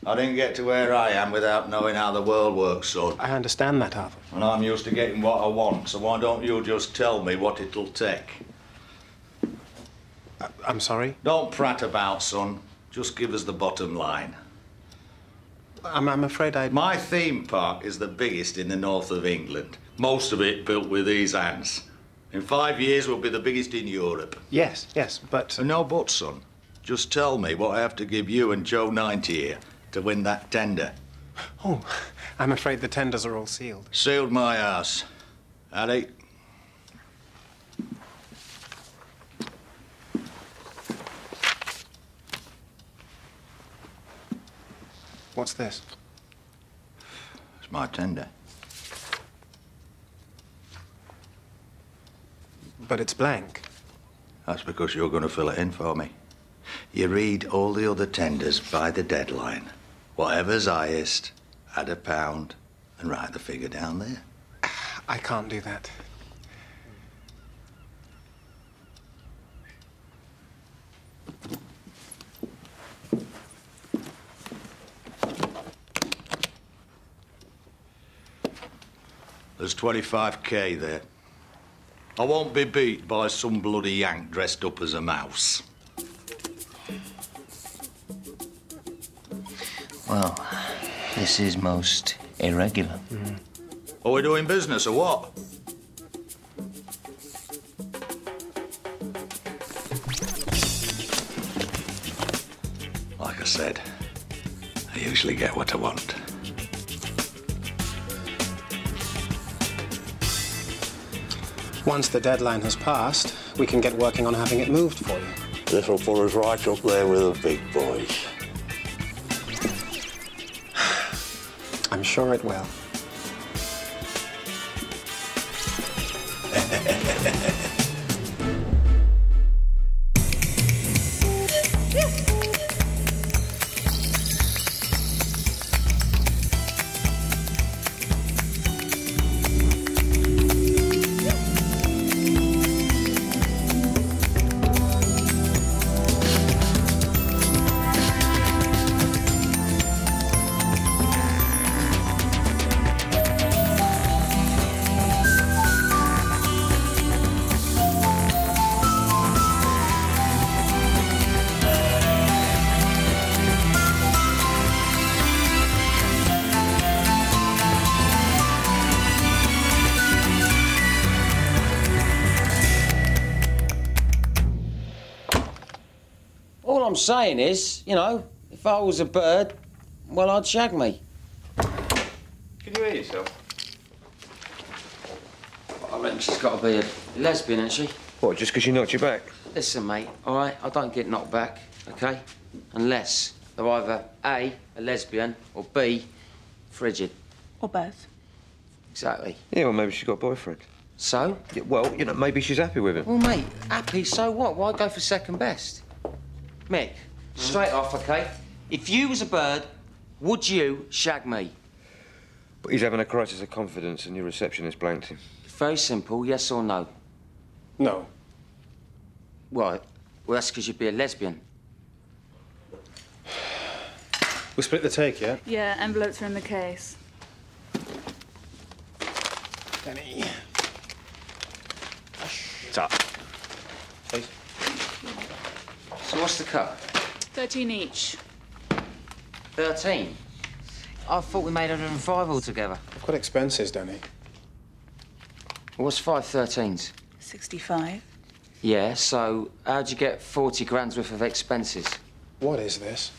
I didn't get to where I am without knowing how the world works, son. I understand that, Arthur. And I'm used to getting what I want, so why don't you just tell me what it'll take? I'm sorry? Don't prat about, son. Just give us the bottom line. I'm afraid I... My theme park is the biggest in the north of England. Most of it built with these hands. In 5 years, we'll be the biggest in Europe. Yes, but... No buts, son. Just tell me what I have to give you and Joe 90 here to win that tender. Oh, I'm afraid the tenders are all sealed. Sealed my ass. Addy? What's this? It's my tender. But it's blank. That's because you're going to fill it in for me. You read all the other tenders by the deadline. Whatever's highest, add £1 and write the figure down there. I can't do that. There's 25k there. I won't be beat by some bloody yank dressed up as a mouse. Well, this is most irregular. Are we doing business or what? Like I said, I usually get what I want. Once the deadline has passed, we can get working on having it moved for you. This'll put us right up there with the big boys. I'm sure it will. All I'm saying is, you know, if I was a bird, well, I'd shag me. Can you hear yourself? I reckon she's got to be a lesbian, ain't she? What, just because you knocked your back? Listen, mate, all right? I don't get knocked back, OK? Unless they're either A, a lesbian, or B, frigid. Or both. Exactly. Yeah, well, maybe she's got a boyfriend. So? Yeah, well, you know, maybe she's happy with him. Well, mate, happy, so what? Why go for second best? Mick, straight off, OK? If you was a bird, would you shag me? But he's having a crisis of confidence and your receptionist blanked him. Very simple, yes or no? No. Right. Well, that's because you'd be a lesbian. We'll split the take, yeah? Yeah, envelopes are in the case. Danny. What's up? Please. So what's the cut? 13 each. 13? I thought we made 105 altogether. What expenses, Danny? What's 5 13s? 65. Yeah, so how'd you get 40 grand's worth of expenses? What is this?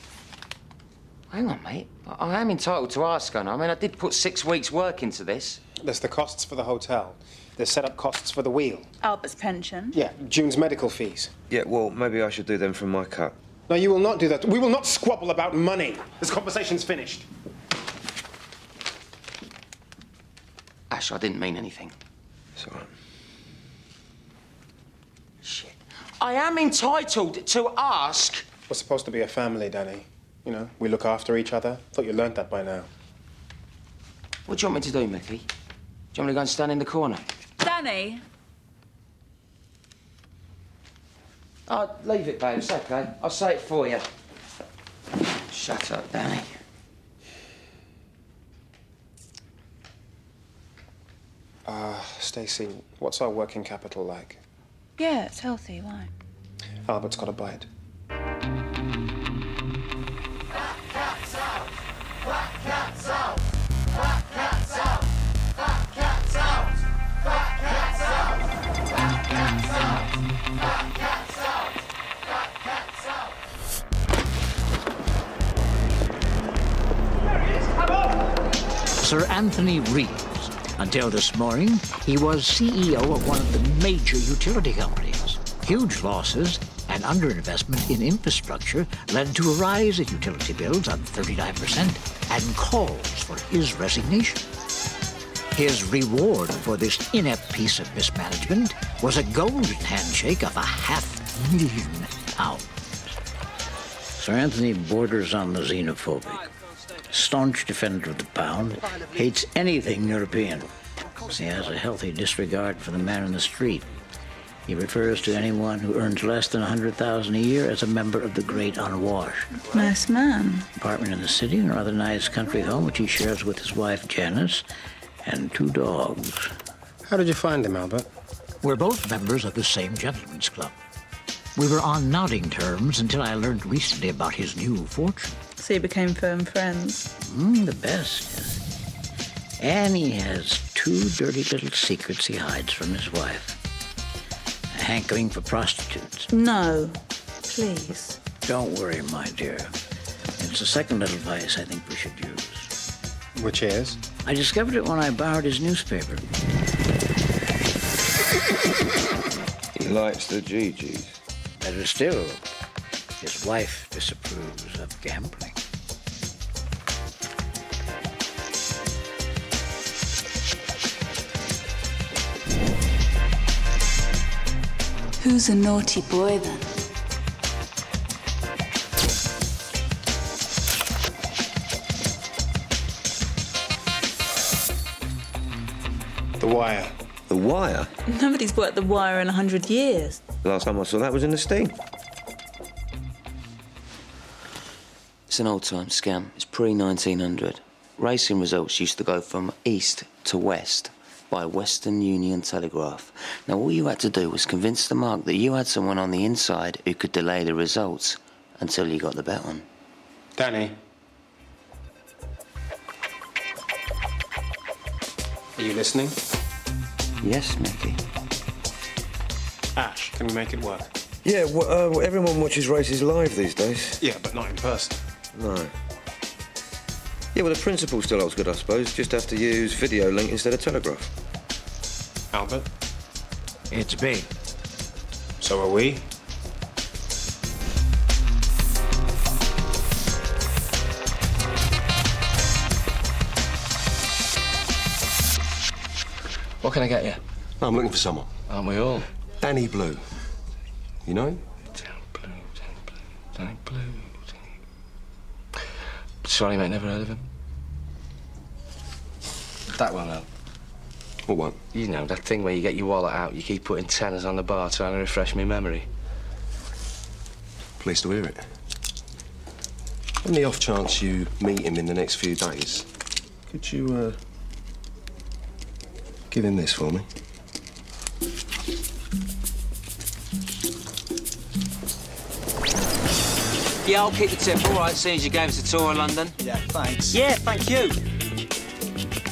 Hang on, mate. I am entitled to ask, aren't I? I mean, I did put 6 weeks' work into this. There's the costs for the hotel. There's set-up costs for the wheel. Albert's pension. Yeah, June's medical fees. Yeah, well, maybe I should do them from my cut. No, you will not do that. We will not squabble about money. This conversation's finished. Ash, I didn't mean anything. It's all right. Shit. I am entitled to ask. We're supposed to be a family, Danny. You know, we look after each other. Thought you learned that by now. What do you want me to do, Mickey? Do you want me to go and stand in the corner? Danny! Oh, leave it, babe. It's OK. I'll say it for you. Shut up, Danny. Stacey, what's our working capital like? Yeah, it's healthy. Why? Albert's got a bite. Sir Anthony Reeves. Until this morning, he was CEO of one of the major utility companies. Huge losses and underinvestment in infrastructure led to a rise in utility bills of 39% and calls for his resignation. His reward for this inept piece of mismanagement was a golden handshake of £500,000. Sir Anthony borders on the xenophobic. Staunch defender of the pound, hates anything European. He has a healthy disregard for the man in the street. He refers to anyone who earns less than $100,000 a year as a member of the Great Unwashed. Nice man. Apartment in the city and a rather nice country home, which he shares with his wife Janice and 2 dogs. How did you find him, Albert? We're both members of the same gentleman's club. We were on nodding terms until I learned recently about his new fortune. So you became firm friends? The best, yes. And he has 2 dirty little secrets he hides from his wife. A hankering for prostitutes. No, please. Don't worry, my dear. It's the second little vice I think we should use. Which is? I discovered it when I borrowed his newspaper. He likes the GGs. Better still, his wife disapproves of gambling. Who's a naughty boy, then? The Wire. The Wire? Nobody's worked The Wire in 100 years. The last time I saw that was in the Steam. It's an old-time scam. It's pre-1900. Racing results used to go from east to west by Western Union Telegraph. Now, all you had to do was convince the mark that you had someone on the inside who could delay the results until you got the bet on. Danny. Are you listening? Yes, Mickey. Ash, can we make it work? Yeah, well, everyone watches races live these days. Yeah, but not in person. No. Yeah, well, the principle still holds good, I suppose. Just have to use video link instead of telegraph. Albert? It's big. So are we. What can I get you? I'm looking for someone. Aren't we all? Danny Blue. You know him? Danny Blue. Sorry, mate, never heard of him. That one, though. What one? You know, that thing where you get your wallet out, you keep putting tenors on the bar trying to refresh me memory. Pleased to hear it. On the off chance you meet him in the next few days, could you, give him this for me? Yeah, I'll keep the tip, all right, as soon as you gave us a tour of London. Yeah, thanks. Yeah, thank you.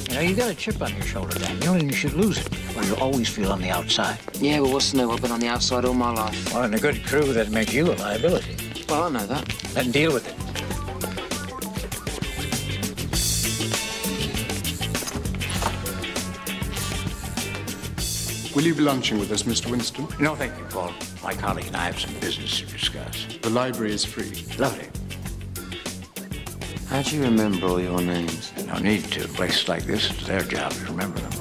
You know, you got a chip on your shoulder, Daniel, and you should lose it, or you'll always feel on the outside. Yeah, well, what's new? I've been on the outside all my life. Well, in a good crew, that makes you a liability. Well, I know that. Then deal with it. Will you be lunching with us, Mr. Winston? No, thank you, Paul. My colleague and I have some business to discuss. The library is free. Lovely. How do you remember all your names? No need to. Places like this, it's their job to remember them.